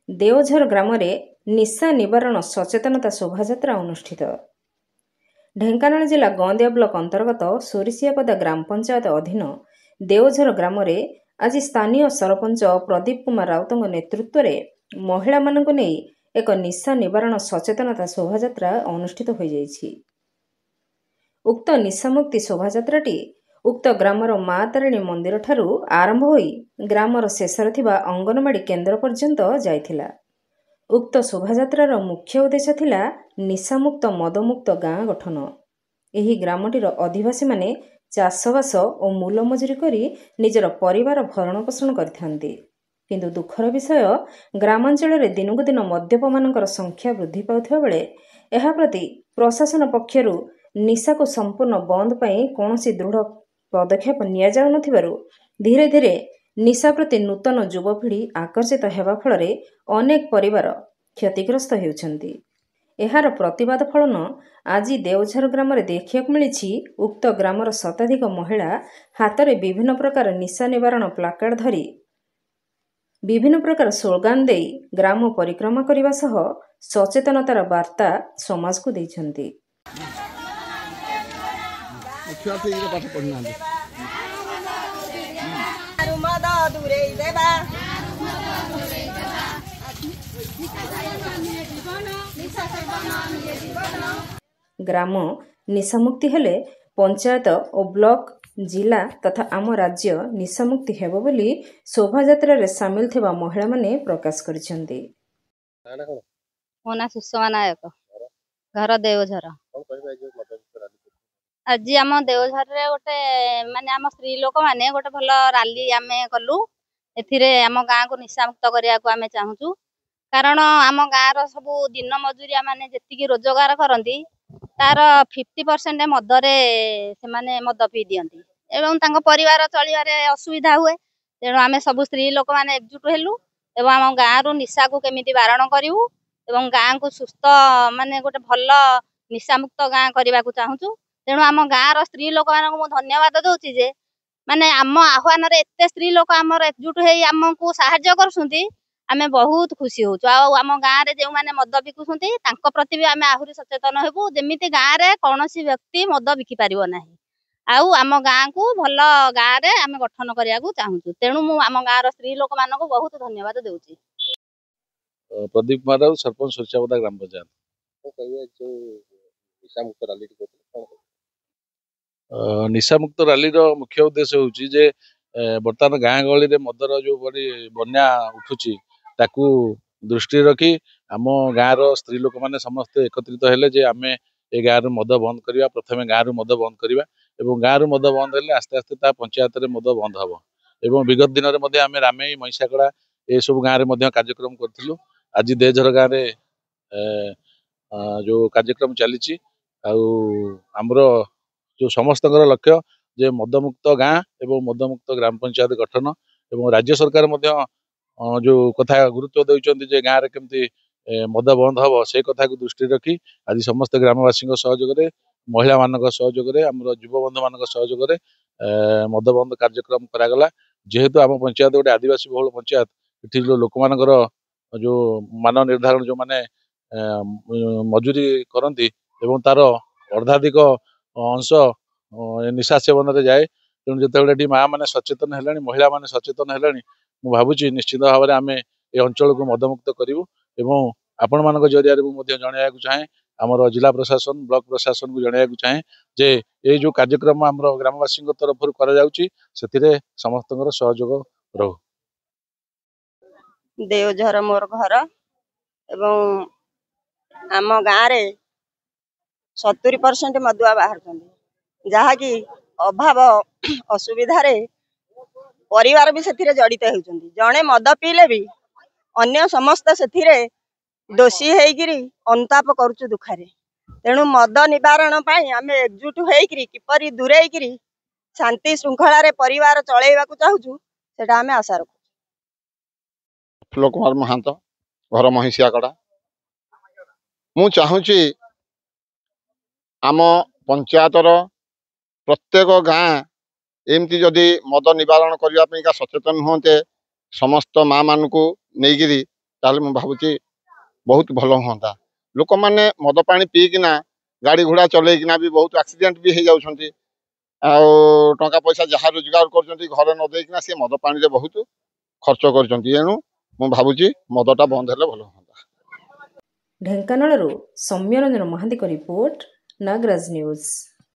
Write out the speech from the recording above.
देवझर ग्राम निशा निवारण सचेतनता शोभायात्रा अनुष्ठित। ढेंकानाल जिला गंदिया ब्लॉक अंतर्गत सोरिसियापदा ग्राम पंचायत अधीन देवझर ग्राम आज स्थानीय सरपंच प्रदीप कुमार राउत नेतृत्व में महिला मानक नहीं एक निशा निवारण सचेतनता शोभायात्रा अनुष्ठित हो जाइछि। उक्त निशामुक्ति शोभायात्राटी उक्त ग्रामर माँ तारिणी मंदिर ठारू आरंभ होई ग्रामर शेषर थिबा अंगनवाड़ी केन्द्र पर्यंत जाइथिला। उक्त शोभायात्रार मुख्य उद्देश्य थिला निशामुक्त मदमुक्त गाँ गठन। एही ग्रामटीर अधिवासी माने चाषबास और मूल मजूरी करी निजर परिवार भरण पोषण करथांती। किंतु दुखर विषय ग्रामांचल रे दिनकु दिन मद्यप मानकर संख्या वृद्धि पाउथिबा बेले एहा प्रति प्रशासन पक्षरु निशा को संपूर्ण बंद पाई कोनोसी दृढ़ पदक्षेप निया जाउ नथिबारु धीरे धीरे निशा प्रति नूतन युवपीढ़ी आकर्षित हेबा फଳରେ अनेक परिवार क्षतिग्रस्त हेउछन्ति। एहार प्रतिवाद फलन आज देवझर ग्राम देखा मिली। उक्त ग्रामर शताधिक महिला हाथ में विभिन्न प्रकार निशा निवारण प्लाकार्ड धरी विभिन्न प्रकार स्लोगान दे ग्राम परिक्रमा करने सह सचेतनतार वार्ता समाज को देइछन्ति। ग्राम निशामुक्ति हेले पंचायत और ब्लॉक जिला तथा आम राज्य निशामुक्ति हेबो बोली शोभायात्रा रे सामिल थिबा महिला माने प्रकाश करिसेंती। मोना सुषमा नायक घर देवझर। आज आम देवझर रे गोटे माने आम स्त्री लोक माने गोटे भल राली आमे कलु। एथिरे आम गाँ को निशामुक्त करिया को आमे चाहूचु। कारण आम गाँर सब दिन मजूरिया माने जेतिकी रोजगार करती तार 50% मदरे से माने मद पी दियंती एवं तांको परिवार चलिबारे असुविधा हुए। तेणु आमे सब स्त्री लोक माने एकजुट हेलु एवं आम गाँरु निशा को केमिति बारण करिवु एवं गाँ को सुस्थ माने गोटे भल निशामुक्त गाँ करने को चाहूचु। तेणु आम गाँर स्त्री लोक मानक मु धन्यवाद दउची जे माने आम आह्वान रे एते स्त्री लोक आमर एकजुट हेई आमको साहाय्य करसुंती। आमे बहुत खुशी होचु। आम गाँव रे जो माने मद बिकुसुंती तांको प्रति भी आमे आहुरी सचेतन हेबु जेमिति गाँव रे कौनसी व्यक्ति मद बिकी पारिबो नाही। आउ आम गाँ को भल गाँव रे आमे गठन करिया को चाहूचु। तेणु मु आम गाँर स्त्री लोक मानक बहुत धन्यवाद देउची। प्रदीप कुमार राउत सरपंच सोरिसियापदा ग्राम पंचायत। निशामुक्त रैली मुख्य उद्देश्य होची जे बर्तमान गाँ गहली रे मदर जो बड़ी बन्या उठुची ताकू दृष्टि रखी आम गाँव स्त्री लोक मैंने समस्ते एकत्रित हेले जे आमे ए गाँव मद बंद करवा। प्रथमे गाँव मद बंद करवा एवं गाँव मद बंद हेले आस्ते आस्ते ता पंचायत रे मद बंद हम एवं विगत दिन में आम रामे महिषाकड़ा ये सब गाँव में कार्यक्रम करूँ। आज देवझर गाँव रे जो कार्यक्रम चली आमर जो समस्त लक्ष्य जे मदमुक्त गाँ एवं मदमुक्त ग्राम पंचायत गठन एवं राज्य सरकार जो कथा गुरुत्व देउछन्ति जे गाँव रे केमती मद बंद हम से कथा को दृष्टि रखी आज समस्त ग्रामवासी सहयोग में महिला मान सहयोग में आम युव बंधु मान सहयोग में मद बंद कार्यक्रम करागला। जेहेतु आम पंचायत गोटे आदिवासी बहुल पंचायत ये लोक मानकर जो मान निर्धारण जो माने मजूरी करती एवं तार अर्धाधिक अंश निशा सेवन रे जाए। तेणु जो माँ मैंने सचेतन है महिला मैंने सचेतन है मुझे भावुँ निश्चित भाव में आम ये अंचल को मदमुक्त करूँ एवं आपण मान जरिया जनइया चाहे आमर जिला प्रशासन ब्लॉक प्रशासन को जनइया चाहे जे ये जो कार्यक्रम आम ग्रामवासी तरफ से समस्त सहयोग रहू। देवझर मोर घर एवं आम गाँव रे 70% मदुआ बाहर जहाँकि अभाव असुविधा रे परिवार भी से जड़ित होती। जड़े मद पीले भी अन्य समस्त से दोषी होकर अनुताप करुचु दुखारे। तेणु मद निवारण पाई आम एकजुट होकर किपरि दूरेकर शांति श्रृंखला रे परिवार चलैवा चाहूँ से आम आशा रखु। फुल कुमार महांत घर महिषियाकड़ा। मु चाहूँची आम पंचायतर प्रत्येक गाँ एमती जदि मद निवारण करने सचेतन होते समस्त माँ मान को नहीं ତାହେଲେ ମୁଁ ଭାବୁଛି ବହୁତ ଭଲ ହୁଅନ୍ତା। ଲୋକମାନେ ମଦ ପାଣି ପିଇକିନା ଗାଡ଼ି ଘୋଡ଼ା ଚଲେଇକିନା ବି ବହୁତ ଆକ୍ସିଡେଣ୍ଟ ବି ହେଇଯାଉଛନ୍ତି। ଆଉ ଟଙ୍କା ପଇସା ଯାହା ରୋଜଗାର କରୁଛନ୍ତି ଘରେ ନ ଦେଇକିନା ସେ ମଦ ପାଣିରେ ବହୁତ ଖର୍ଚ୍ଚ କରୁଛନ୍ତି। ଏଣୁ ମୁଁ ଭାବୁଛି ମଦଟା ବନ୍ଦ ହେଲେ ଭଲ ହୁଅନ୍ତା। ଢେଙ୍କାନାଳରୁ ସୌମ୍ୟରଞ୍ଜନ ମହାନ୍ତିଙ୍କ ରିପୋର୍ଟ, ନାଗରାଜ ନ୍ୟୁଜ୍।